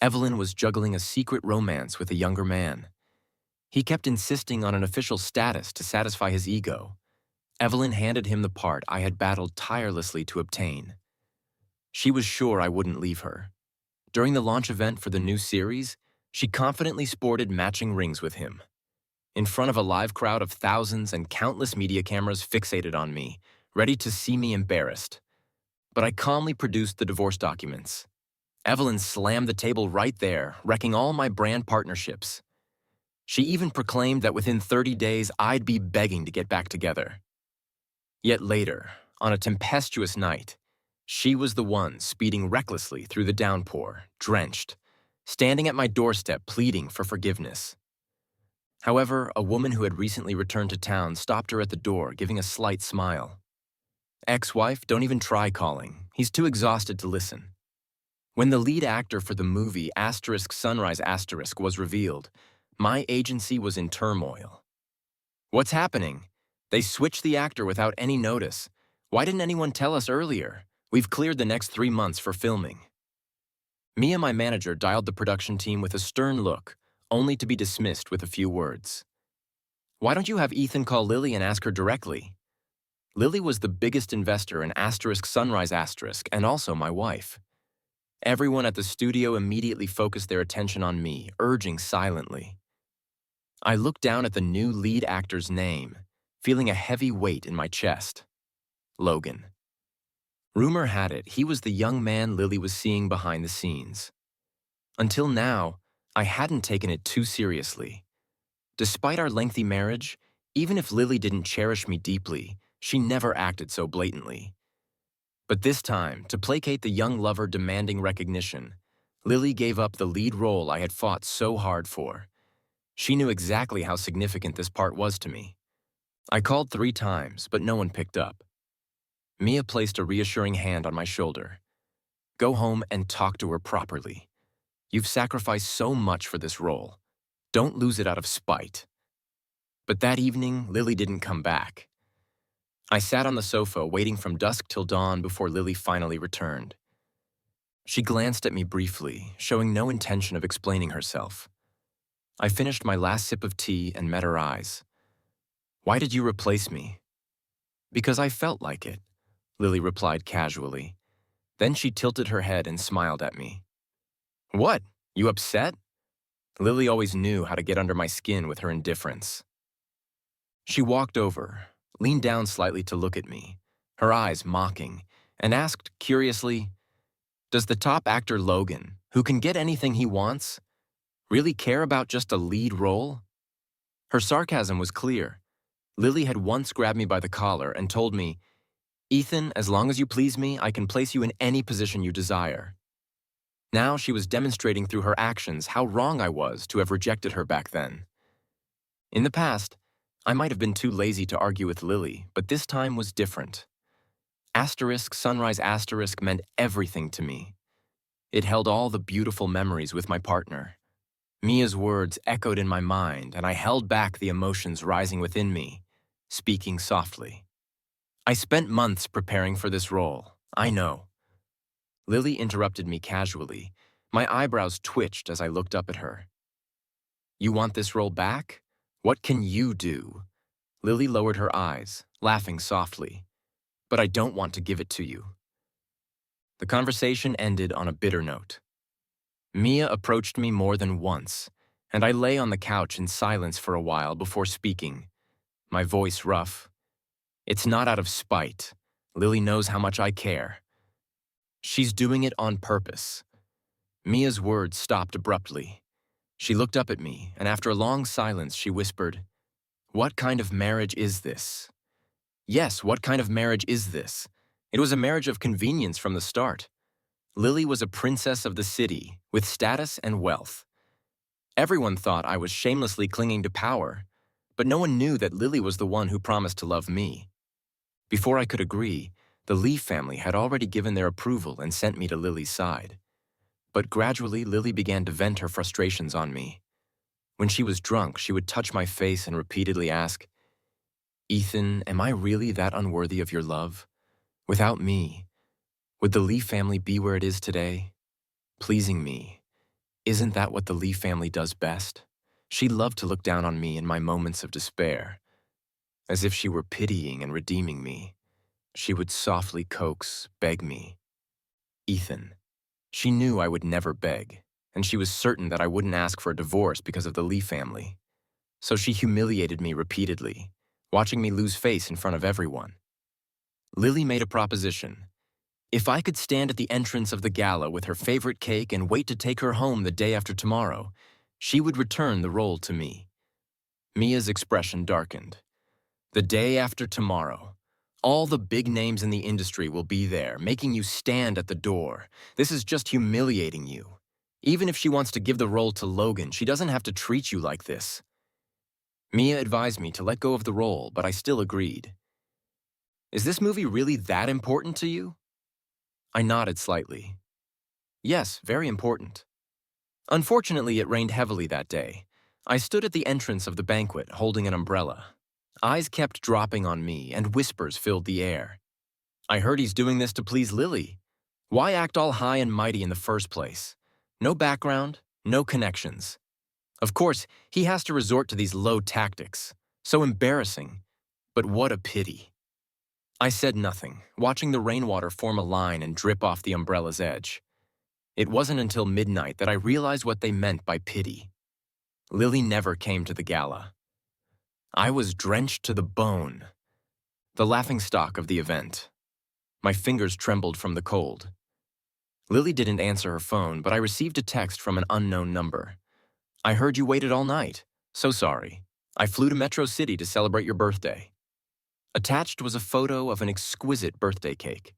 Evelyn was juggling a secret romance with a younger man. He kept insisting on an official status to satisfy his ego. Evelyn handed him the part I had battled tirelessly to obtain. She was sure I wouldn't leave her. During the launch event for the new series, she confidently sported matching rings with him. In front of a live crowd of thousands and countless media cameras fixated on me, ready to see me embarrassed. But I calmly produced the divorce documents. Evelyn slammed the table right there, wrecking all my brand partnerships. She even proclaimed that within 30 days I'd be begging to get back together. Yet later, on a tempestuous night, she was the one speeding recklessly through the downpour, drenched, standing at my doorstep pleading for forgiveness. However, a woman who had recently returned to town stopped her at the door, giving a slight smile. "Ex-wife, don't even try calling. He's too exhausted to listen." When the lead actor for the movie Sunrise was revealed, my agency was in turmoil. "What's happening? They switched the actor without any notice. Why didn't anyone tell us earlier? We've cleared the next 3 months for filming." Mia, my manager, dialed the production team with a stern look, only to be dismissed with a few words. "Why don't you have Ethan call Lily and ask her directly?" Lily was the biggest investor in Sunrise and also my wife. Everyone at the studio immediately focused their attention on me, urging silently. I looked down at the new lead actor's name, feeling a heavy weight in my chest. Logan. Rumor had it he was the young man Lily was seeing behind the scenes. Until now, I hadn't taken it too seriously. Despite our lengthy marriage, even if Lily didn't cherish me deeply, she never acted so blatantly. But this time, to placate the young lover demanding recognition, Lily gave up the lead role I had fought so hard for. She knew exactly how significant this part was to me. I called 3 times, but no one picked up. Mia placed a reassuring hand on my shoulder. "Go home and talk to her properly. You've sacrificed so much for this role. Don't lose it out of spite." But that evening, Lily didn't come back. I sat on the sofa waiting from dusk till dawn before Lily finally returned. She glanced at me briefly, showing no intention of explaining herself. I finished my last sip of tea and met her eyes. "Why did you replace me?" "Because I felt like it," Lily replied casually. Then she tilted her head and smiled at me. "What? You upset?" Lily always knew how to get under my skin with her indifference. She walked over, leaned down slightly to look at me, her eyes mocking, and asked curiously, "Does the top actor Logan, who can get anything he wants, really care about just a lead role?" Her sarcasm was clear. Lily had once grabbed me by the collar and told me, "Ethan, as long as you please me, I can place you in any position you desire." Now she was demonstrating through her actions how wrong I was to have rejected her back then. In the past, I might have been too lazy to argue with Lily, but this time was different. Sunrise meant everything to me. It held all the beautiful memories with my partner. Mia's words echoed in my mind, and I held back the emotions rising within me, speaking softly. "I spent months preparing for this role, I know." Lily interrupted me casually. My eyebrows twitched as I looked up at her. "You want this role back? What can you do?" Lily lowered her eyes, laughing softly. "But I don't want to give it to you." The conversation ended on a bitter note. Mia approached me more than once, and I lay on the couch in silence for a while before speaking, my voice rough. "It's not out of spite. Lily knows how much I care. She's doing it on purpose." Mia's words stopped abruptly. She looked up at me, and after a long silence, she whispered, "What kind of marriage is this?" Yes, what kind of marriage is this? It was a marriage of convenience from the start. Lily was a princess of the city, with status and wealth. Everyone thought I was shamelessly clinging to power, but no one knew that Lily was the one who promised to love me. Before I could agree, the Lee family had already given their approval and sent me to Lily's side. But gradually, Lily began to vent her frustrations on me. When she was drunk, she would touch my face and repeatedly ask, "Ethan, am I really that unworthy of your love? Without me, would the Lee family be where it is today? Pleasing me, Isn't that what the Lee family does best? She loved to look down on me in my moments of despair, as if she were pitying and redeeming me. She would softly coax, beg me. Ethan. She knew I would never beg, and she was certain that I wouldn't ask for a divorce because of the Lee family. So she humiliated me repeatedly, watching me lose face in front of everyone. Lily made a proposition. If I could stand at the entrance of the gala with her favorite cake and wait to take her home the day after tomorrow, she would return the role to me. Mia's expression darkened. The day after tomorrow. All the big names in the industry will be there, making you stand at the door. This is just humiliating you. Even if she wants to give the role to Logan, she doesn't have to treat you like this. Mia advised me to let go of the role, but I still agreed. Is this movie really that important to you? I nodded slightly. Yes, very important. Unfortunately, it rained heavily that day. I stood at the entrance of the banquet, holding an umbrella. Eyes kept dropping on me, and whispers filled the air. I heard he's doing this to please Lily. Why act all high and mighty in the first place? No background, no connections. Of course, he has to resort to these low tactics. So embarrassing. But what a pity. I said nothing, watching the rainwater form a line and drip off the umbrella's edge. It wasn't until midnight that I realized what they meant by pity. Lily never came to the gala. I was drenched to the bone. The laughingstock of the event. My fingers trembled from the cold. Lily didn't answer her phone, but I received a text from an unknown number. I heard you waited all night. So sorry. I flew to Metro City to celebrate your birthday. Attached was a photo of an exquisite birthday cake.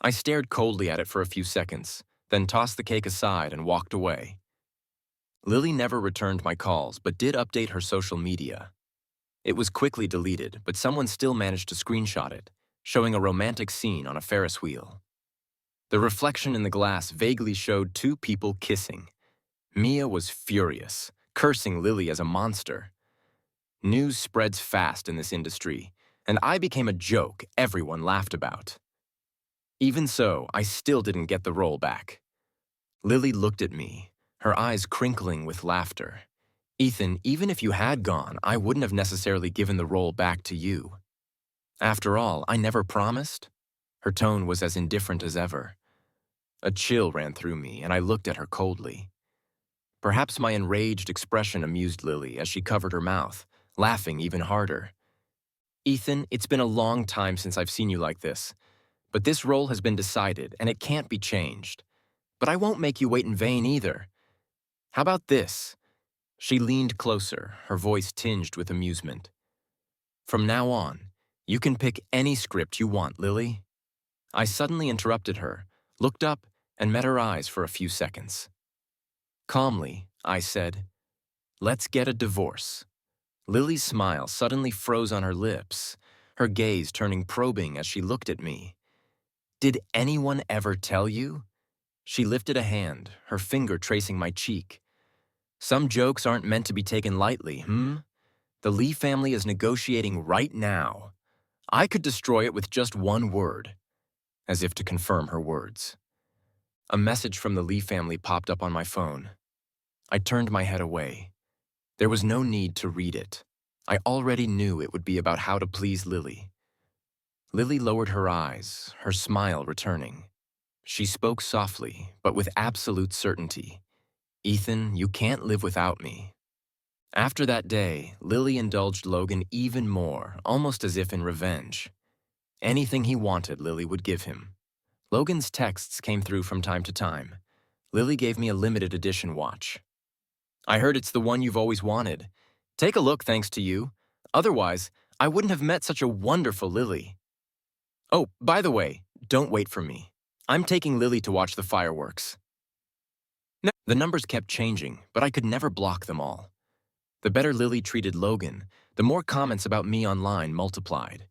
I stared coldly at it for a few seconds, then tossed the cake aside and walked away. Lily never returned my calls, but did update her social media. It was quickly deleted, but someone still managed to screenshot it, showing a romantic scene on a Ferris wheel. The reflection in the glass vaguely showed two people kissing. Mia was furious, cursing Lily as a monster. News spreads fast in this industry, and I became a joke everyone laughed about. Even so, I still didn't get the role back. Lily looked at me, her eyes crinkling with laughter. Ethan, even if you had gone, I wouldn't have necessarily given the role back to you. After all, I never promised. Her tone was as indifferent as ever. A chill ran through me, and I looked at her coldly. Perhaps my enraged expression amused Lily as she covered her mouth, laughing even harder. Ethan, it's been a long time since I've seen you like this, but this role has been decided, and it can't be changed. But I won't make you wait in vain either. How about this? She leaned closer, her voice tinged with amusement. From now on, you can pick any script you want, Lily. I suddenly interrupted her, looked up, and met her eyes for a few seconds. Calmly, I said, "Let's get a divorce." Lily's smile suddenly froze on her lips, her gaze turning probing as she looked at me. "Did anyone ever tell you?" She lifted a hand, her finger tracing my cheek. "Some jokes aren't meant to be taken lightly, The Lee family is negotiating right now. I could destroy it with just one word," as if to confirm her words. A message from the Lee family popped up on my phone. I turned my head away. There was no need to read it. I already knew it would be about how to please Lily. Lily lowered her eyes, her smile returning. She spoke softly, but with absolute certainty. "Ethan, you can't live without me." After that day, Lily indulged Logan even more, almost as if in revenge. Anything he wanted, Lily would give him. Logan's texts came through from time to time. Lily gave me a limited edition watch. "I heard it's the one you've always wanted. Take a look thanks to you. Otherwise, I wouldn't have met such a wonderful Lily. Oh, by the way, don't wait for me. I'm taking Lily to watch the fireworks." The numbers kept changing, but I could never block them all. The better Lily treated Logan, the more comments about me online multiplied.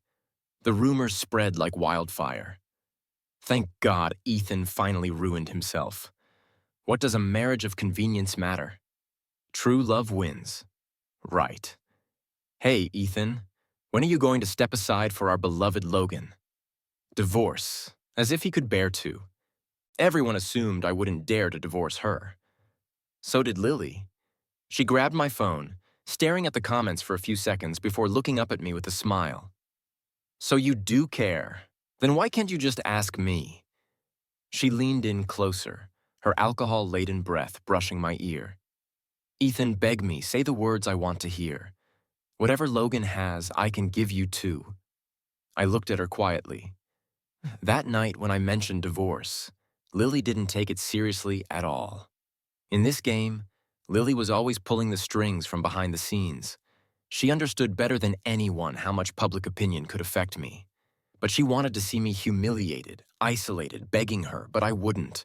The rumors spread like wildfire. Thank God Ethan finally ruined himself. What does a marriage of convenience matter? True love wins. Right. Hey, Ethan, when are you going to step aside for our beloved Logan? Divorce, as if he could bear to. Everyone assumed I wouldn't dare to divorce her. So did Lily. She grabbed my phone, staring at the comments for a few seconds before looking up at me with a smile. So you do care. Then why can't you just ask me? She leaned in closer, her alcohol-laden breath brushing my ear. Ethan, beg me, say the words I want to hear. Whatever Logan has, I can give you too. I looked at her quietly. That night when I mentioned divorce, Lily didn't take it seriously at all. In this game, Lily was always pulling the strings from behind the scenes. She understood better than anyone how much public opinion could affect me. But she wanted to see me humiliated, isolated, begging her, but I wouldn't.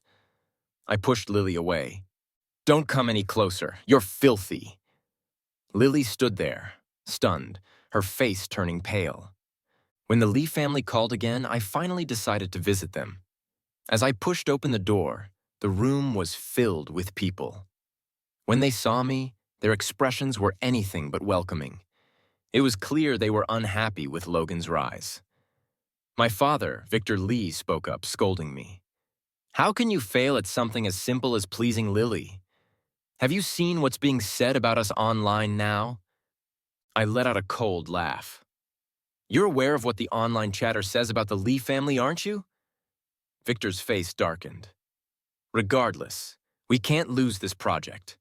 I pushed Lily away. Don't come any closer. You're filthy. Lily stood there, stunned, her face turning pale. When the Lee family called again, I finally decided to visit them. As I pushed open the door, the room was filled with people. When they saw me, their expressions were anything but welcoming. It was clear they were unhappy with Logan's rise. My father, Victor Lee, spoke up, scolding me. How can you fail at something as simple as pleasing Lily? Have you seen what's being said about us online now? I let out a cold laugh. You're aware of what the online chatter says about the Lee family, aren't you? Victor's face darkened. Regardless, we can't lose this project.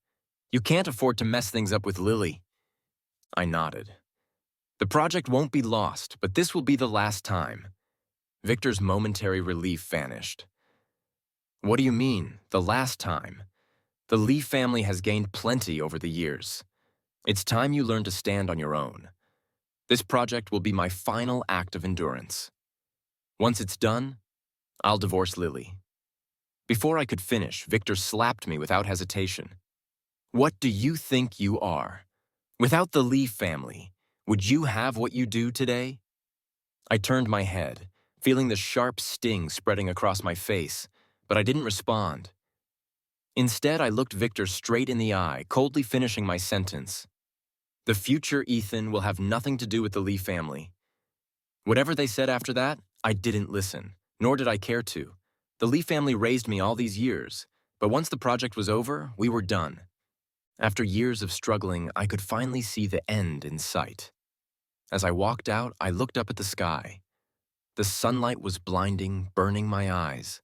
You can't afford to mess things up with Lily. I nodded. The project won't be lost, but this will be the last time. Victor's momentary relief vanished. What do you mean, the last time? The Lee family has gained plenty over the years. It's time you learn to stand on your own. This project will be my final act of endurance. Once it's done, I'll divorce Lily. Before I could finish, Victor slapped me without hesitation. What do you think you are? Without the Lee family, would you have what you do today? I turned my head, feeling the sharp sting spreading across my face, but I didn't respond. Instead, I looked Victor straight in the eye, coldly finishing my sentence. The future Ethan will have nothing to do with the Lee family. Whatever they said after that, I didn't listen, nor did I care to. The Lee family raised me all these years, but once the project was over, we were done. After years of struggling, I could finally see the end in sight. As I walked out, I looked up at the sky. The sunlight was blinding, burning my eyes.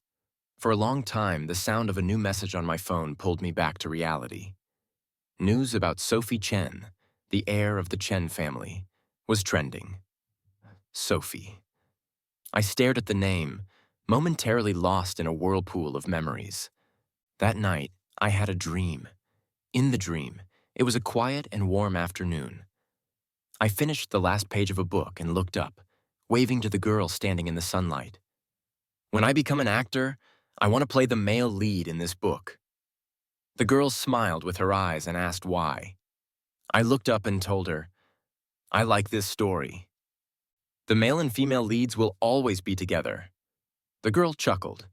For a long time, the sound of a new message on my phone pulled me back to reality. News about Sophie Chen, the heir of the Chen family, was trending. Sophie. I stared at the name, momentarily lost in a whirlpool of memories. That night, I had a dream. In the dream, it was a quiet and warm afternoon. I finished the last page of a book and looked up, waving to the girl standing in the sunlight. When I become an actor, I want to play the male lead in this book. The girl smiled with her eyes and asked why. I looked up and told her, I like this story. The male and female leads will always be together. The girl chuckled.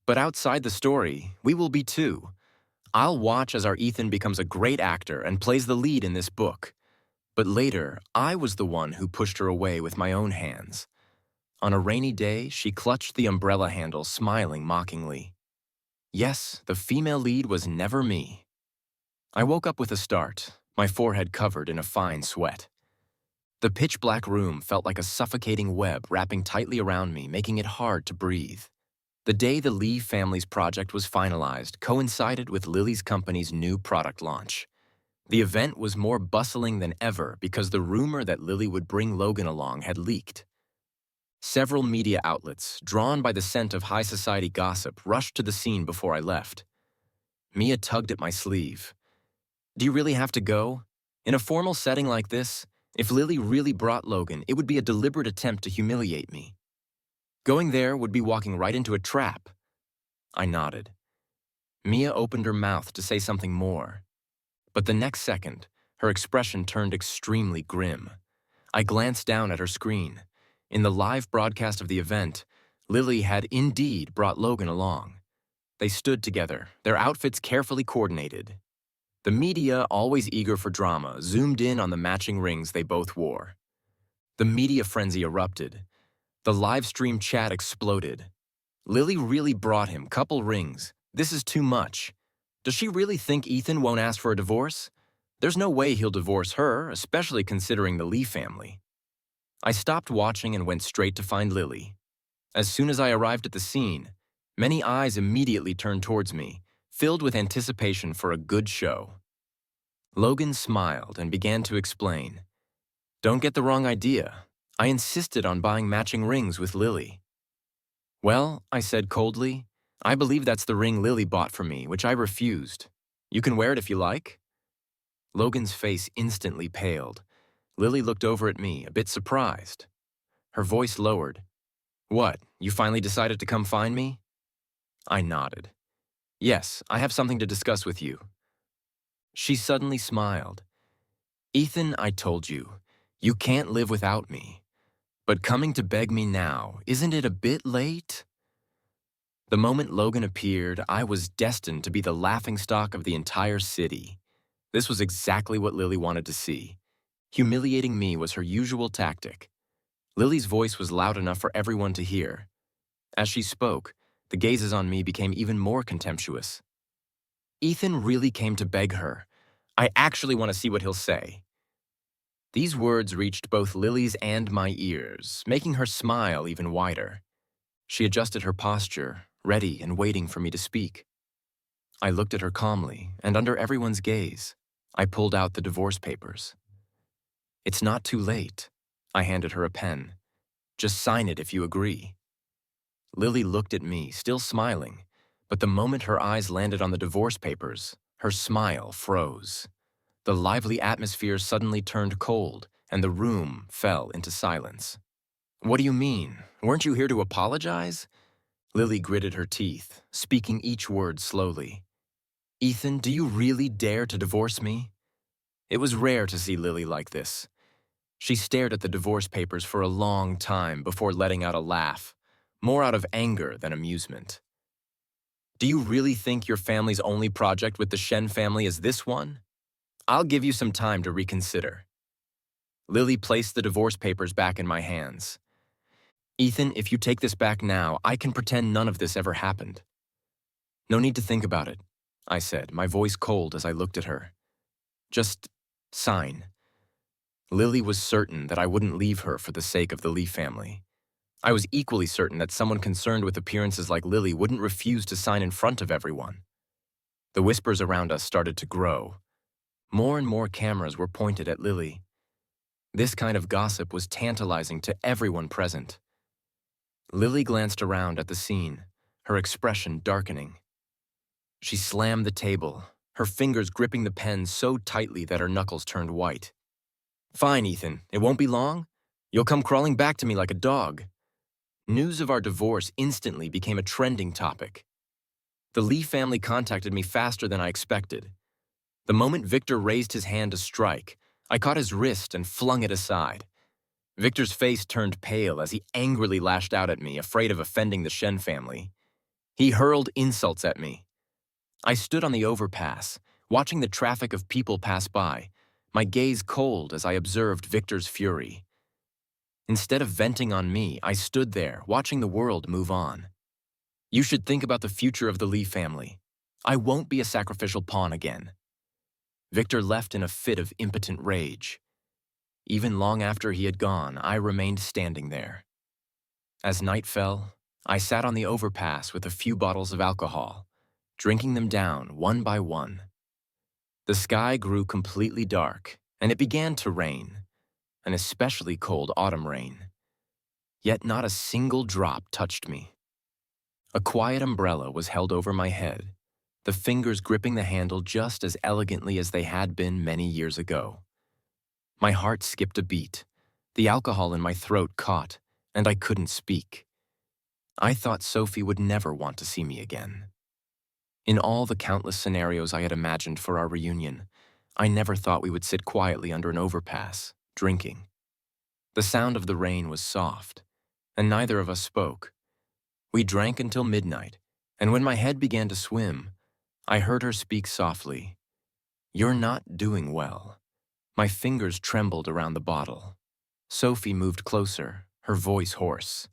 But outside the story, we will be too. I'll watch as our Ethan becomes a great actor and plays the lead in this book. But later, I was the one who pushed her away with my own hands. On a rainy day, she clutched the umbrella handle, smiling mockingly. Yes, the female lead was never me. I woke up with a start, my forehead covered in a fine sweat. The pitch-black room felt like a suffocating web wrapping tightly around me, making it hard to breathe. The day the Lee family's project was finalized coincided with Lily's company's new product launch. The event was more bustling than ever because the rumor that Lily would bring Logan along had leaked. Several media outlets, drawn by the scent of high society gossip, rushed to the scene before I left. Mia tugged at my sleeve. Do you really have to go? In a formal setting like this, if Lily really brought Logan, it would be a deliberate attempt to humiliate me. Going there would be walking right into a trap. I nodded. Mia opened her mouth to say something more. But the next second, her expression turned extremely grim. I glanced down at her screen. In the live broadcast of the event, Lily had indeed brought Logan along. They stood together, their outfits carefully coordinated. The media, always eager for drama, zoomed in on the matching rings they both wore. The media frenzy erupted. The live stream chat exploded. Lily really brought him couple rings. This is too much. Does she really think Ethan won't ask for a divorce? There's no way he'll divorce her, especially considering the Lee family. I stopped watching and went straight to find Lily. As soon as I arrived at the scene, many eyes immediately turned towards me, filled with anticipation for a good show. Logan smiled and began to explain. Don't get the wrong idea. I insisted on buying matching rings with Lily. Well, I said coldly, I believe that's the ring Lily bought for me, which I refused. You can wear it if you like. Logan's face instantly paled. Lily looked over at me, a bit surprised. Her voice lowered. What, you finally decided to come find me? I nodded. Yes, I have something to discuss with you. She suddenly smiled. Ethan, I told you, you can't live without me. But coming to beg me now, isn't it a bit late? The moment Logan appeared, I was destined to be the laughingstock of the entire city. This was exactly what Lily wanted to see. Humiliating me was her usual tactic. Lily's voice was loud enough for everyone to hear. As she spoke, the gazes on me became even more contemptuous. Ethan really came to beg her. I actually want to see what he'll say. These words reached both Lily's and my ears, making her smile even wider. She adjusted her posture, ready and waiting for me to speak. I looked at her calmly, and under everyone's gaze, I pulled out the divorce papers. It's not too late. I handed her a pen. Just sign it if you agree. Lily looked at me, still smiling, but the moment her eyes landed on the divorce papers, her smile froze. The lively atmosphere suddenly turned cold, and the room fell into silence. What do you mean? Weren't you here to apologize? Lily gritted her teeth, speaking each word slowly. Ethan, do you really dare to divorce me? It was rare to see Lily like this. She stared at the divorce papers for a long time before letting out a laugh, more out of anger than amusement. Do you really think your family's only project with the Shen family is this one? I'll give you some time to reconsider. Lily placed the divorce papers back in my hands. Ethan, if you take this back now, I can pretend none of this ever happened. No need to think about it, I said, my voice cold as I looked at her. Just sign. Lily was certain that I wouldn't leave her for the sake of the Lee family. I was equally certain that someone concerned with appearances like Lily wouldn't refuse to sign in front of everyone. The whispers around us started to grow. More and more cameras were pointed at Lily. This kind of gossip was tantalizing to everyone present. Lily glanced around at the scene, her expression darkening. She slammed the table, her fingers gripping the pen so tightly that her knuckles turned white. Fine, Ethan, it won't be long. You'll come crawling back to me like a dog. News of our divorce instantly became a trending topic. The Lee family contacted me faster than I expected. The moment Victor raised his hand to strike, I caught his wrist and flung it aside. Victor's face turned pale as he angrily lashed out at me, afraid of offending the Shen family. He hurled insults at me. I stood on the overpass, watching the traffic of people pass by, my gaze cold as I observed Victor's fury. Instead of venting on me, I stood there, watching the world move on. You should think about the future of the Lee family. I won't be a sacrificial pawn again. Victor left in a fit of impotent rage. Even long after he had gone, I remained standing there. As night fell, I sat on the overpass with a few bottles of alcohol, drinking them down one by one. The sky grew completely dark, and it began to rain, an especially cold autumn rain. Yet not a single drop touched me. A quiet umbrella was held over my head, the fingers gripping the handle just as elegantly as they had been many years ago. My heart skipped a beat. The alcohol in my throat caught, and I couldn't speak. I thought Sophie would never want to see me again. In all the countless scenarios I had imagined for our reunion, I never thought we would sit quietly under an overpass, drinking. The sound of the rain was soft, and neither of us spoke. We drank until midnight, and when my head began to swim, I heard her speak softly. You're not doing well. My fingers trembled around the bottle. Sophie moved closer, her voice hoarse.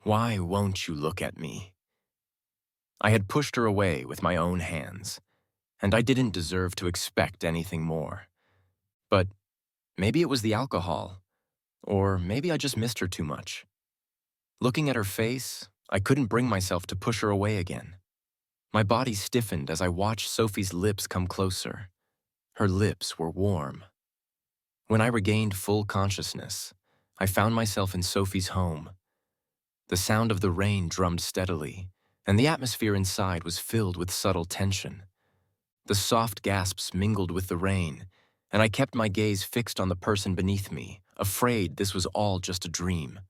Why won't you look at me? I had pushed her away with my own hands. and I didn't deserve to expect anything more. But maybe it was the alcohol, or maybe I just missed her too much. Looking at her face, I couldn't bring myself to push her away again. My body stiffened as I watched Sophie's lips come closer. Her lips were warm. When I regained full consciousness, I found myself in Sophie's home. The sound of the rain drummed steadily, and the atmosphere inside was filled with subtle tension. The soft gasps mingled with the rain, and I kept my gaze fixed on the person beneath me, afraid this was all just a dream.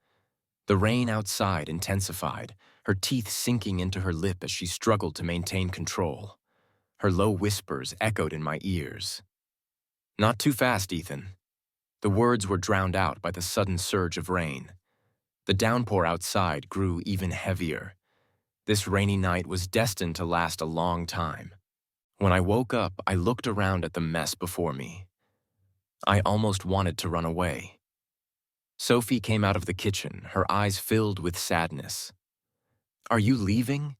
The rain outside intensified, her teeth sinking into her lip as she struggled to maintain control. Her low whispers echoed in my ears. "Not too fast, Ethan." The words were drowned out by the sudden surge of rain. The downpour outside grew even heavier. This rainy night was destined to last a long time. When I woke up, I looked around at the mess before me. I almost wanted to run away. Sophie came out of the kitchen, her eyes filled with sadness. "Are you leaving?"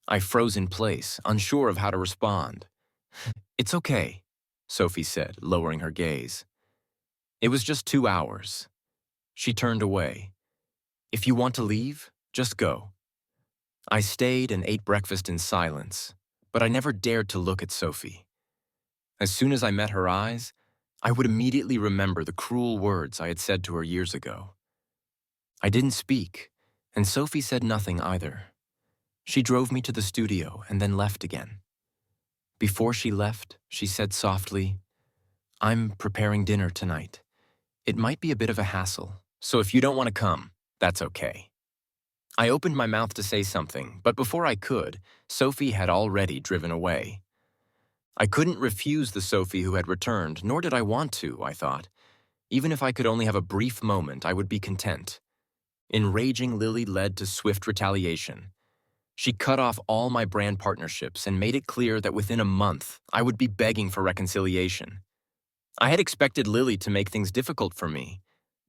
I froze in place, unsure of how to respond. "It's okay," Sophie said, lowering her gaze. "It was just 2 hours." She turned away. "If you want to leave, just go." I stayed and ate breakfast in silence, but I never dared to look at Sophie. As soon as I met her eyes, I would immediately remember the cruel words I had said to her years ago. I didn't speak, and Sophie said nothing either. She drove me to the studio and then left again. Before she left, she said softly, "I'm preparing dinner tonight. It might be a bit of a hassle, so if you don't want to come, that's okay." I opened my mouth to say something, but before I could, Sophie had already driven away. I couldn't refuse the Sophie who had returned, nor did I want to, I thought. Even if I could only have a brief moment, I would be content. Enraging Lily led to swift retaliation. She cut off all my brand partnerships and made it clear that within a month, I would be begging for reconciliation. I had expected Lily to make things difficult for me,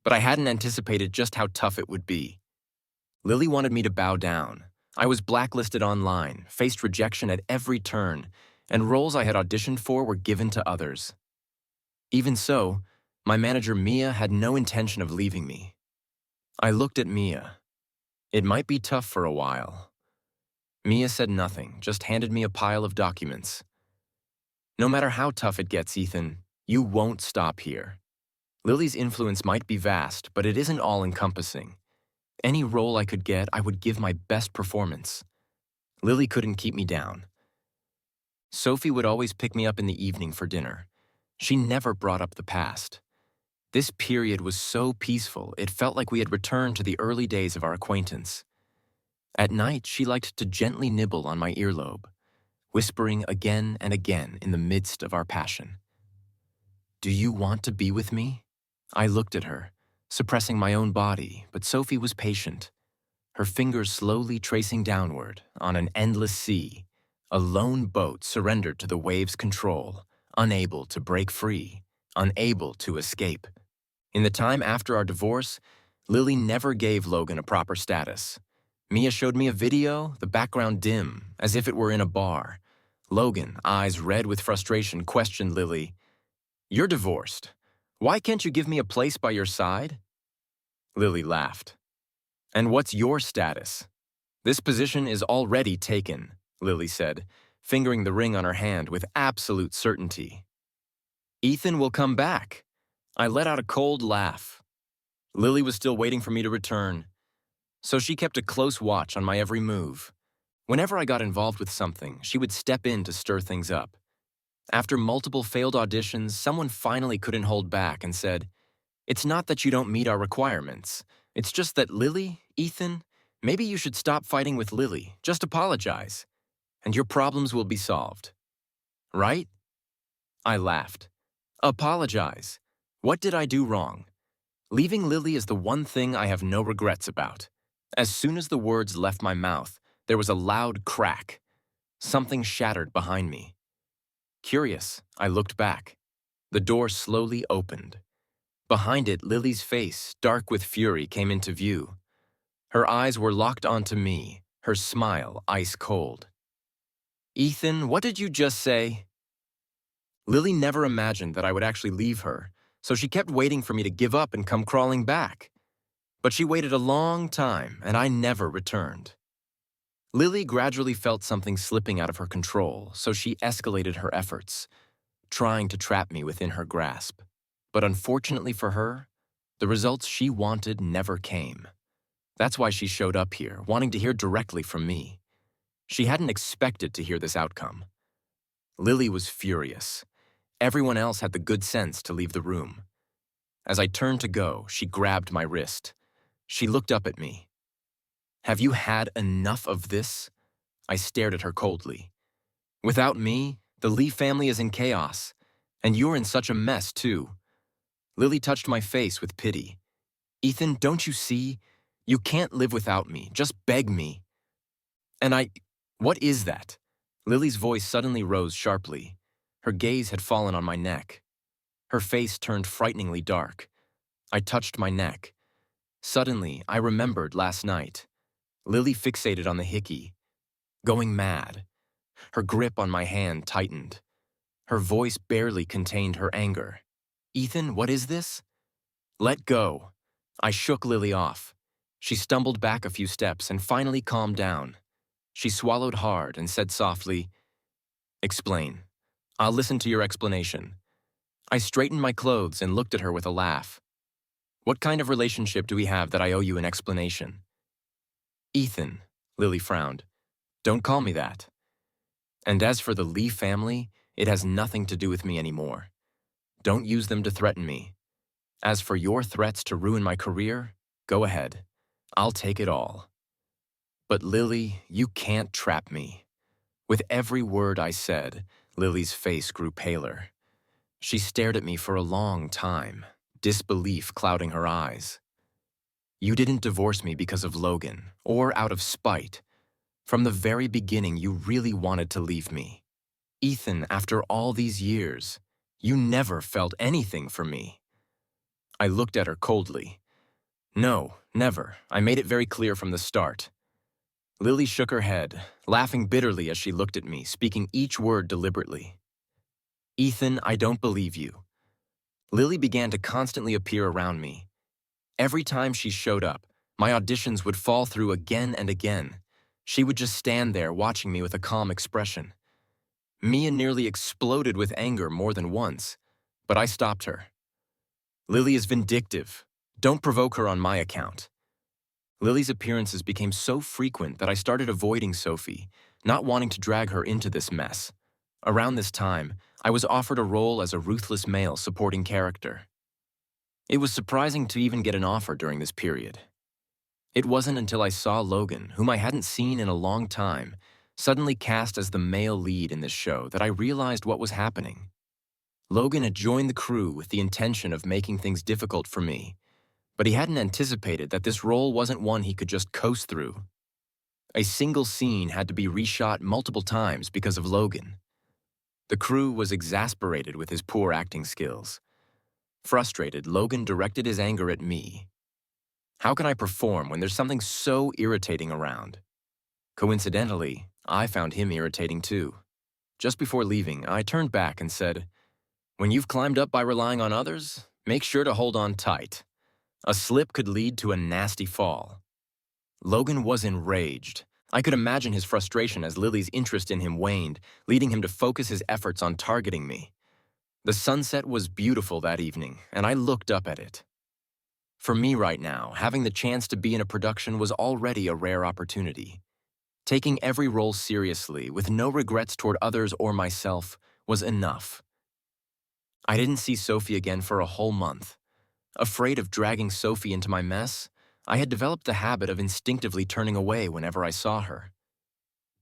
but I hadn't anticipated just how tough it would be. Lily wanted me to bow down. I was blacklisted online, faced rejection at every turn, and roles I had auditioned for were given to others. Even so, my manager Mia had no intention of leaving me. I looked at Mia. It might be tough for a while. Mia said nothing, just handed me a pile of documents. "No matter how tough it gets, Ethan, you won't stop here. Lily's influence might be vast, but it isn't all-encompassing. Any role I could get, I would give my best performance. Lily couldn't keep me down." Sophie would always pick me up in the evening for dinner. She never brought up the past. This period was so peaceful, it felt like we had returned to the early days of our acquaintance. At night, she liked to gently nibble on my earlobe, whispering again and again in the midst of our passion. "Do you want to be with me?" I looked at her, suppressing my own body, but Sophie was patient. Her fingers slowly tracing downward on an endless sea, a lone boat surrendered to the waves' control, unable to break free, unable to escape. In the time after our divorce, Lily never gave Logan a proper status. Mia showed me a video, the background dim, as if it were in a bar. Logan, eyes red with frustration, questioned Lily, "You're divorced. Why can't you give me a place by your side?" Lily laughed. "And what's your status?" "This position is already taken," Lily said, fingering the ring on her hand with absolute certainty. "Ethan will come back." I let out a cold laugh. Lily was still waiting for me to return, so she kept a close watch on my every move. Whenever I got involved with something, she would step in to stir things up. After multiple failed auditions, someone finally couldn't hold back and said, "It's not that you don't meet our requirements. It's just that Lily, Ethan, maybe you should stop fighting with Lily. Just apologize, and your problems will be solved." Right? I laughed. Apologize. What did I do wrong? Leaving Lily is the one thing I have no regrets about. As soon as the words left my mouth, there was a loud crack. Something shattered behind me. Curious, I looked back. The door slowly opened. Behind it, Lily's face, dark with fury, came into view. Her eyes were locked onto me, her smile ice cold. "Ethan, what did you just say?" Lily never imagined that I would actually leave her, so she kept waiting for me to give up and come crawling back. But she waited a long time, and I never returned. Lily gradually felt something slipping out of her control, so she escalated her efforts, trying to trap me within her grasp. But unfortunately for her, the results she wanted never came. That's why she showed up here, wanting to hear directly from me. She hadn't expected to hear this outcome. Lily was furious. Everyone else had the good sense to leave the room. As I turned to go, she grabbed my wrist. She looked up at me. "Have you had enough of this?" I stared at her coldly. "Without me, the Lee family is in chaos, and you're in such a mess, too." Lily touched my face with pity. "Ethan, don't you see? You can't live without me. Just beg me." And what is that?" Lily's voice suddenly rose sharply. Her gaze had fallen on my neck. Her face turned frighteningly dark. I touched my neck. Suddenly, I remembered last night. Lily fixated on the hickey, going mad. Her grip on my hand tightened. Her voice barely contained her anger. "Ethan, what is this?" "Let go." I shook Lily off. She stumbled back a few steps and finally calmed down. She swallowed hard and said softly, "Explain. I'll listen to your explanation." I straightened my clothes and looked at her with a laugh. "What kind of relationship do we have that I owe you an explanation?" "Ethan," Lily frowned, "don't call me that. And as for the Lee family, it has nothing to do with me anymore. Don't use them to threaten me. As for your threats to ruin my career, go ahead. I'll take it all. But Lily, you can't trap me." With every word I said, Lily's face grew paler. She stared at me for a long time, disbelief clouding her eyes. "You didn't divorce me because of Logan, or out of spite. From the very beginning, you really wanted to leave me. Ethan, after all these years, you never felt anything for me." I looked at her coldly. "No, never. I made it very clear from the start." Lily shook her head, laughing bitterly as she looked at me, speaking each word deliberately. "Ethan, I don't believe you." Lily began to constantly appear around me. Every time she showed up, my auditions would fall through again and again. She would just stand there watching me with a calm expression. Mia nearly exploded with anger more than once, but I stopped her. "Lily is vindictive. Don't provoke her on my account." Lily's appearances became so frequent that I started avoiding Sophie, not wanting to drag her into this mess. Around this time, I was offered a role as a ruthless male supporting character. It was surprising to even get an offer during this period. It wasn't until I saw Logan, whom I hadn't seen in a long time, suddenly cast as the male lead in this show that I realized what was happening. Logan had joined the crew with the intention of making things difficult for me, but he hadn't anticipated that this role wasn't one he could just coast through. A single scene had to be reshot multiple times because of Logan. The crew was exasperated with his poor acting skills. Frustrated, Logan directed his anger at me. How can I perform when there's something so irritating around? Coincidentally, I found him irritating too. Just before leaving, I turned back and said, "When you've climbed up by relying on others, make sure to hold on tight. A slip could lead to a nasty fall." Logan was enraged. I could imagine his frustration as Lily's interest in him waned, leading him to focus his efforts on targeting me. The sunset was beautiful that evening, and I looked up at it. For me right now, having the chance to be in a production was already a rare opportunity. Taking every role seriously, with no regrets toward others or myself, was enough. I didn't see Sophie again for a whole month. Afraid of dragging Sophie into my mess, I had developed the habit of instinctively turning away whenever I saw her.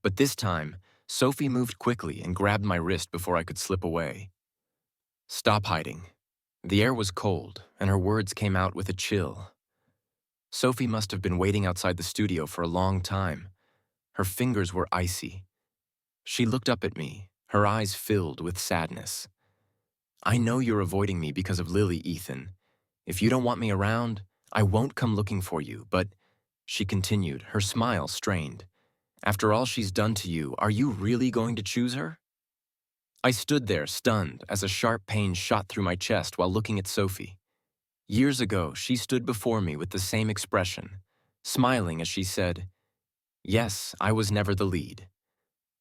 But this time, Sophie moved quickly and grabbed my wrist before I could slip away. "Stop hiding." The air was cold, and her words came out with a chill. Sophie must have been waiting outside the studio for a long time. Her fingers were icy. She looked up at me, her eyes filled with sadness. "I know you're avoiding me because of Lily, Ethan. If you don't want me around, I won't come looking for you, but," she continued, her smile strained, "after all she's done to you, are you really going to choose her?" I stood there, stunned, as a sharp pain shot through my chest while looking at Sophie. Years ago, she stood before me with the same expression, smiling as she said, "Yes, I was never the lead."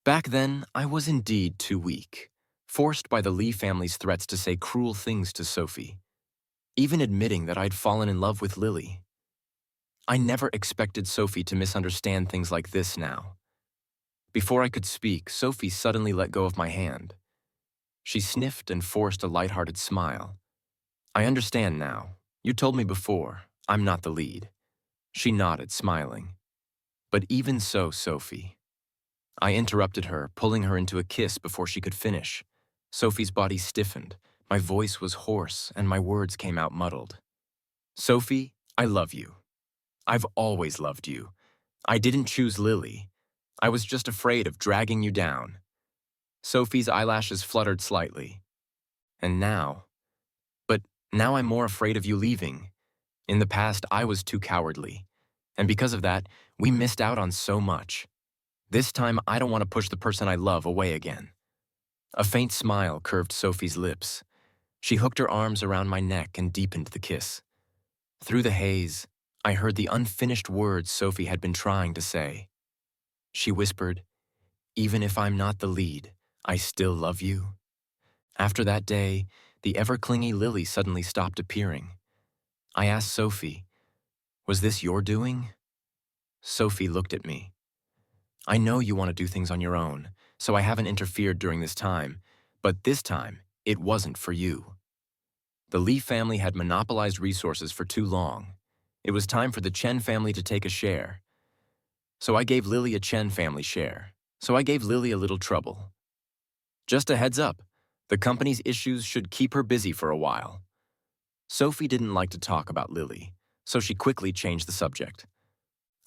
Back then, I was indeed too weak, forced by the Lee family's threats to say cruel things to Sophie, even admitting that I'd fallen in love with Lily. I never expected Sophie to misunderstand things like this now. Before I could speak, Sophie suddenly let go of my hand. She sniffed and forced a lighthearted smile. "I understand now. You told me before. I'm not the lead." She nodded, smiling. "But even so, Sophie." I interrupted her, pulling her into a kiss before she could finish. Sophie's body stiffened. My voice was hoarse, and my words came out muddled. "Sophie, I love you. I've always loved you. I didn't choose Lily. I was just afraid of dragging you down." Sophie's eyelashes fluttered slightly. "And now? But now I'm more afraid of you leaving. In the past, I was too cowardly. And because of that, we missed out on so much. This time, I don't want to push the person I love away again." A faint smile curved Sophie's lips. She hooked her arms around my neck and deepened the kiss. Through the haze, I heard the unfinished words Sophie had been trying to say. She whispered, "Even if I'm not the lead, I still love you." After that day, the ever-clingy Lily suddenly stopped appearing. I asked Sophie, "Was this your doing?" Sophie looked at me. "I know you want to do things on your own, so I haven't interfered during this time, but this time, it wasn't for you." The Lee family had monopolized resources for too long. It was time for the Chen family to take a share. So I gave Lily a Chen family share. So I gave Lily a little trouble. Just a heads up, the company's issues should keep her busy for a while. Sophie didn't like to talk about Lily, so she quickly changed the subject.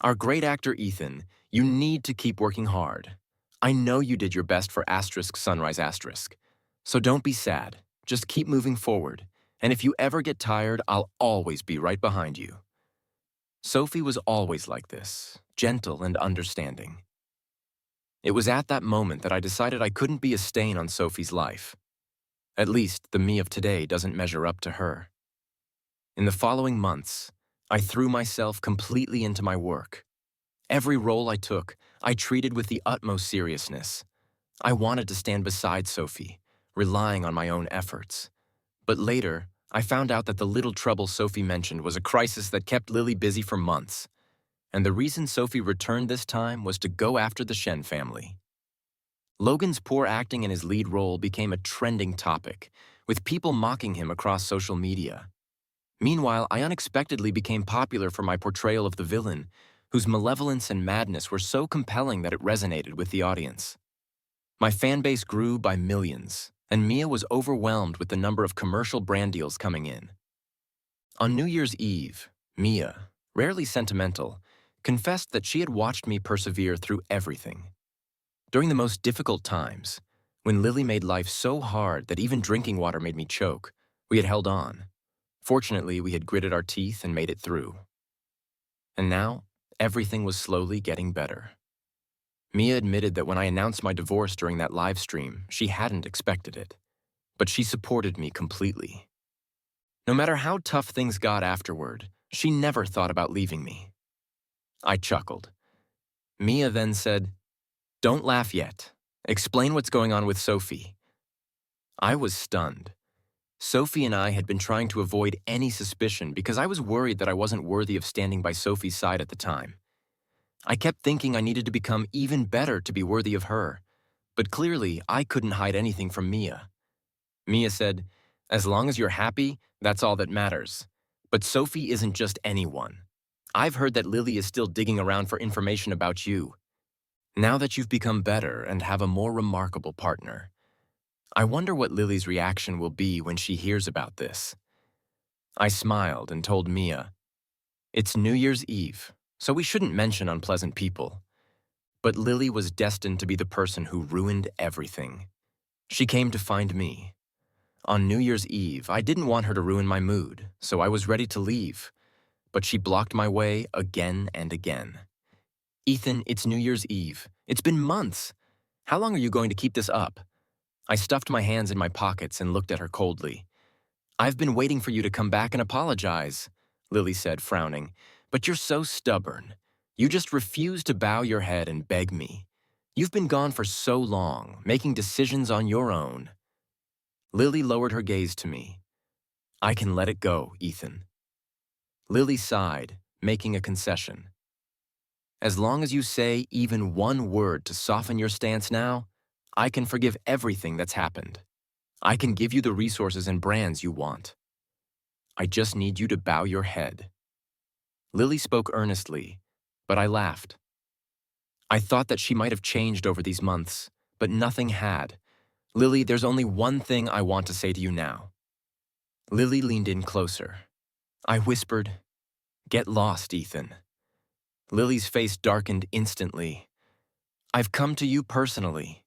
"Our great actor Ethan, you need to keep working hard. I know you did your best for asterisk sunrise asterisk. So don't be sad, just keep moving forward. And if you ever get tired, I'll always be right behind you." Sophie was always like this, gentle and understanding. It was at that moment that I decided I couldn't be a stain on Sophie's life. At least, the me of today doesn't measure up to her. In the following months, I threw myself completely into my work. Every role I took, I treated with the utmost seriousness. I wanted to stand beside Sophie, relying on my own efforts. But later, I found out that the little trouble Sophie mentioned was a crisis that kept Lily busy for months. And the reason Sophie returned this time was to go after the Shen family. Logan's poor acting in his lead role became a trending topic, with people mocking him across social media. Meanwhile, I unexpectedly became popular for my portrayal of the villain, whose malevolence and madness were so compelling that it resonated with the audience. My fanbase grew by millions, and Mia was overwhelmed with the number of commercial brand deals coming in. On New Year's Eve, Mia, rarely sentimental, confessed that she had watched me persevere through everything. During the most difficult times, when Lily made life so hard that even drinking water made me choke, we had held on. Fortunately, we had gritted our teeth and made it through. And now, everything was slowly getting better. Mia admitted that when I announced my divorce during that live stream, she hadn't expected it. But she supported me completely. No matter how tough things got afterward, she never thought about leaving me. I chuckled. Mia then said, "Don't laugh yet. Explain what's going on with Sophie." I was stunned. Sophie and I had been trying to avoid any suspicion because I was worried that I wasn't worthy of standing by Sophie's side at the time. I kept thinking I needed to become even better to be worthy of her, but clearly I couldn't hide anything from Mia. Mia said, "As long as you're happy, that's all that matters. But Sophie isn't just anyone. I've heard that Lily is still digging around for information about you. Now that you've become better and have a more remarkable partner, I wonder what Lily's reaction will be when she hears about this." I smiled and told Mia, "It's New Year's Eve, so we shouldn't mention unpleasant people." But Lily was destined to be the person who ruined everything. She came to find me. On New Year's Eve, I didn't want her to ruin my mood, so I was ready to leave. But she blocked my way again and again. "Ethan, it's New Year's Eve. It's been months. How long are you going to keep this up? I stuffed my hands in my pockets and looked at her coldly. "I've been waiting for you to come back and apologize," Lily said, frowning. "But you're so stubborn. You just refuse to bow your head and beg me. You've been gone for so long, making decisions on your own." Lily lowered her gaze to me. "I can let it go, Ethan." Lily sighed, making a concession. "As long as you say even one word to soften your stance now, I can forgive everything that's happened. I can give you the resources and brands you want. I just need you to bow your head." Lily spoke earnestly, but I laughed. I thought that she might have changed over these months, but nothing had. "Lily, there's only one thing I want to say to you now." Lily leaned in closer. I whispered, "Get lost, Ethan." Lily's face darkened instantly. "I've come to you personally.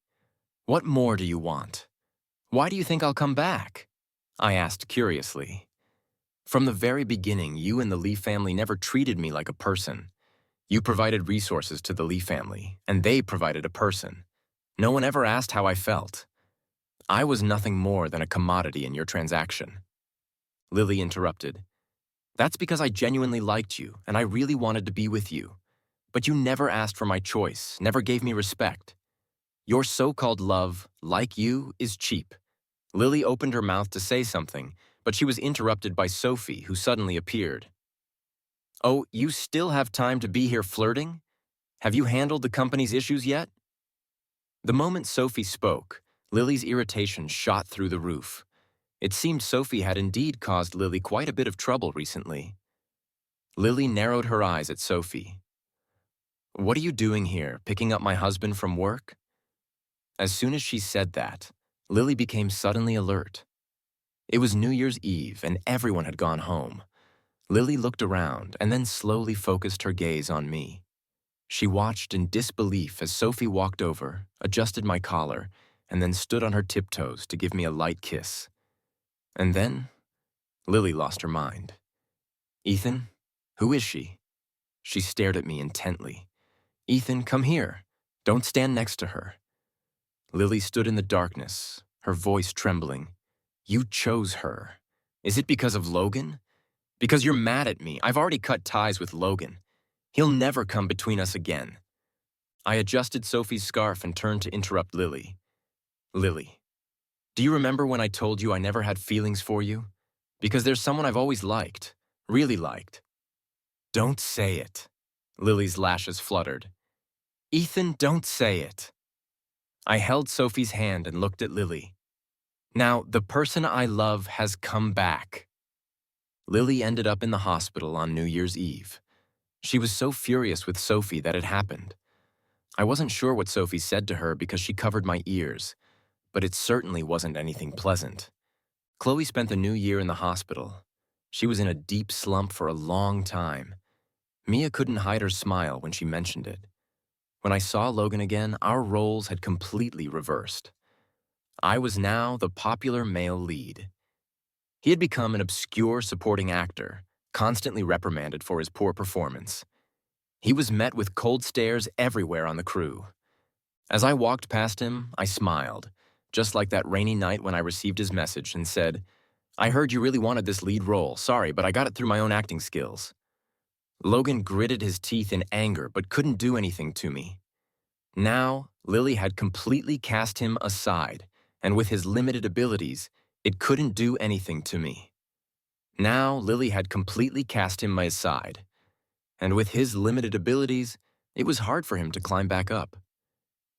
What more do you want? Why do you think I'll come back?" I asked curiously. "From the very beginning, you and the Lee family never treated me like a person. You provided resources to the Lee family, and they provided a person. No one ever asked how I felt. I was nothing more than a commodity in your transaction." Lily interrupted. "That's because I genuinely liked you, and I really wanted to be with you. But you never asked for my choice, never gave me respect. Your so-called love, like you, is cheap." Lily opened her mouth to say something, but she was interrupted by Sophie, who suddenly appeared. "Oh, you still have time to be here flirting? Have you handled the company's issues yet?" The moment Sophie spoke, Lily's irritation shot through the roof. It seemed Sophie had indeed caused Lily quite a bit of trouble recently. Lily narrowed her eyes at Sophie. "What are you doing here, picking up my husband from work?" As soon as she said that, Lily became suddenly alert. It was New Year's Eve, and everyone had gone home. Lily looked around and then slowly focused her gaze on me. She watched in disbelief as Sophie walked over, adjusted my collar, and then stood on her tiptoes to give me a light kiss. And then, Lily lost her mind. "Ethan, who is she?" She stared at me intently. "Ethan, come here. Don't stand next to her." Lily stood in the darkness, her voice trembling. "You chose her. Is it because of Logan? Because you're mad at me. I've already cut ties with Logan. He'll never come between us again." I adjusted Sophie's scarf and turned to interrupt Lily. "Lily, do you remember when I told you I never had feelings for you? Because there's someone I've always liked, really liked." "Don't say it." Lily's lashes fluttered. "Ethan, don't say it." I held Sophie's hand and looked at Lily. "Now, the person I love has come back." Lily ended up in the hospital on New Year's Eve. She was so furious with Sophie that it happened. I wasn't sure what Sophie said to her because she covered my ears, but it certainly wasn't anything pleasant. Chloe spent the new year in the hospital. She was in a deep slump for a long time. Mia couldn't hide her smile when she mentioned it. When I saw Logan again, our roles had completely reversed. I was now the popular male lead. He had become an obscure supporting actor, constantly reprimanded for his poor performance. He was met with cold stares everywhere on the crew. As I walked past him, I smiled, just like that rainy night when I received his message and said, "I heard you really wanted this lead role. Sorry, but I got it through my own acting skills." Logan gritted his teeth in anger but couldn't do anything to me. Now, Lily had completely cast him aside, and with his limited abilities, it couldn't do anything to me. Now, Lily had completely cast him aside, and with his limited abilities, it was hard for him to climb back up.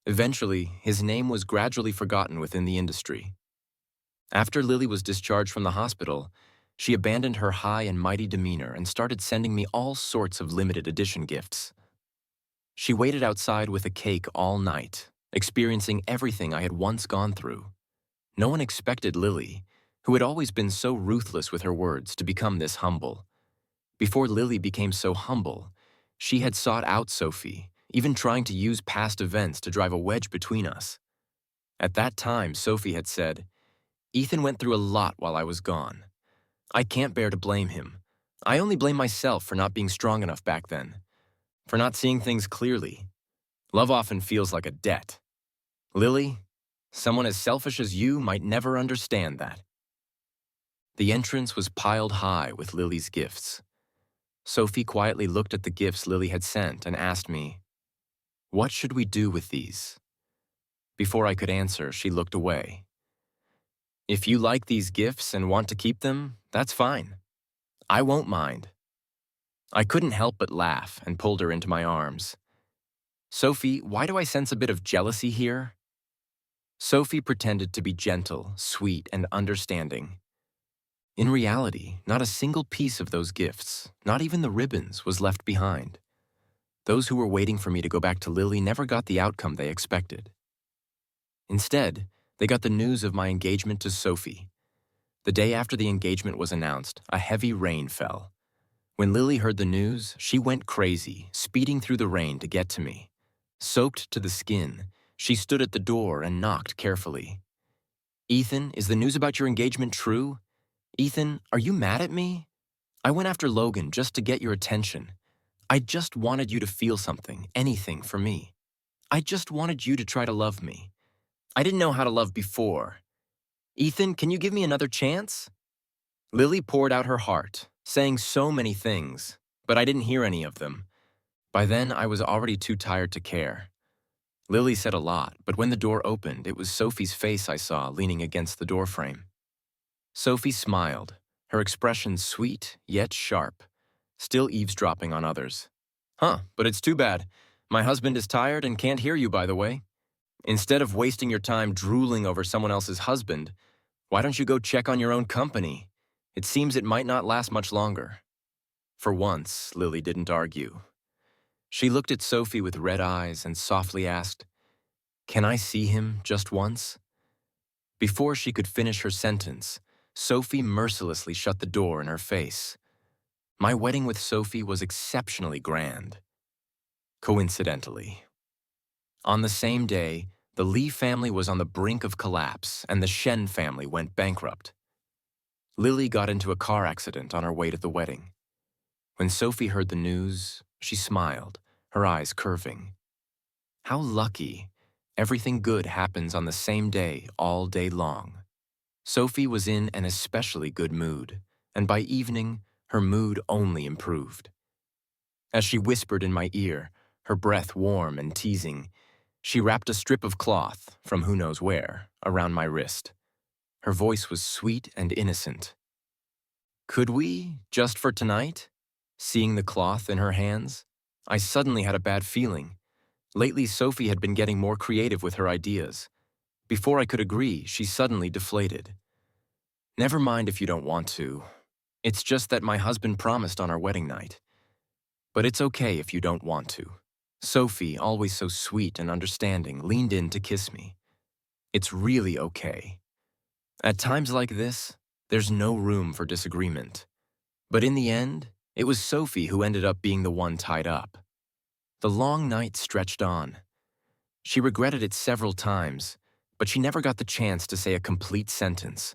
Eventually, his name was gradually forgotten within the industry. After Lily was discharged from the hospital, she abandoned her high and mighty demeanor and started sending me all sorts of limited edition gifts. She waited outside with a cake all night, experiencing everything I had once gone through. No one expected Lily, who had always been so ruthless with her words, to become this humble. Before Lily became so humble, she had sought out Sophie, even trying to use past events to drive a wedge between us. At that time, Sophie had said, "Ethan went through a lot while I was gone. I can't bear to blame him. I only blame myself for not being strong enough back then, for not seeing things clearly. Love often feels like a debt. Lily, Someone as selfish as you might never understand that. The entrance was piled high with Lily's gifts. Sophie quietly looked at the gifts Lily had sent and asked me, "What should we do with these?" Before I could answer, she looked away. "If you like these gifts and want to keep them, that's fine. I won't mind." I couldn't help but laugh and pulled her into my arms. "Sophie, why do I sense a bit of jealousy here?" Sophie pretended to be gentle, sweet, and understanding. In reality, not a single piece of those gifts, not even the ribbons, was left behind. Those who were waiting for me to go back to Lily never got the outcome they expected. Instead, they got the news of my engagement to Sophie. The day after the engagement was announced, a heavy rain fell. When Lily heard the news, she went crazy, speeding through the rain to get to me. Soaked to the skin, she stood at the door and knocked carefully. "Ethan, is the news about your engagement true? Ethan, are you mad at me? I went after Logan just to get your attention. I just wanted you to feel something, anything for me. I just wanted you to try to love me. I didn't know how to love before. Ethan, can you give me another chance?" Lily poured out her heart, saying so many things, but I didn't hear any of them. By then, I was already too tired to care. Lily said a lot, but when the door opened, it was Sophie's face I saw leaning against the doorframe. Sophie smiled, her expression sweet yet sharp, still eavesdropping on others. "Huh, but it's too bad. My husband is tired and can't hear you, by the way. Instead of wasting your time drooling over someone else's husband, why don't you go check on your own company? It seems it might not last much longer." For once, Lily didn't argue. She looked at Sophie with red eyes and softly asked, "Can I see him just once?" Before she could finish her sentence, Sophie mercilessly shut the door in her face. My wedding with Sophie was exceptionally grand. Coincidentally. On the same day, the Lee family was on the brink of collapse and the Shen family went bankrupt. Lily got into a car accident on her way to the wedding. When Sophie heard the news, she smiled, her eyes curving. How lucky. Everything good happens on the same day all day long. Sophie was in an especially good mood, and by evening, her mood only improved. As she whispered in my ear, her breath warm and teasing, she wrapped a strip of cloth, from who knows where, around my wrist. Her voice was sweet and innocent. "Could we, just for tonight?" Seeing the cloth in her hands, I suddenly had a bad feeling. Lately, Sophie had been getting more creative with her ideas. Before I could agree, she suddenly deflated. "Never mind if you don't want to. It's just that my husband promised on our wedding night. But it's okay if you don't want to." Sophie, always so sweet and understanding, leaned in to kiss me. "It's really okay. At times like this, there's no room for disagreement." But in the end, it was Sophie who ended up being the one tied up. The long night stretched on. She regretted it several times, but she never got the chance to say a complete sentence.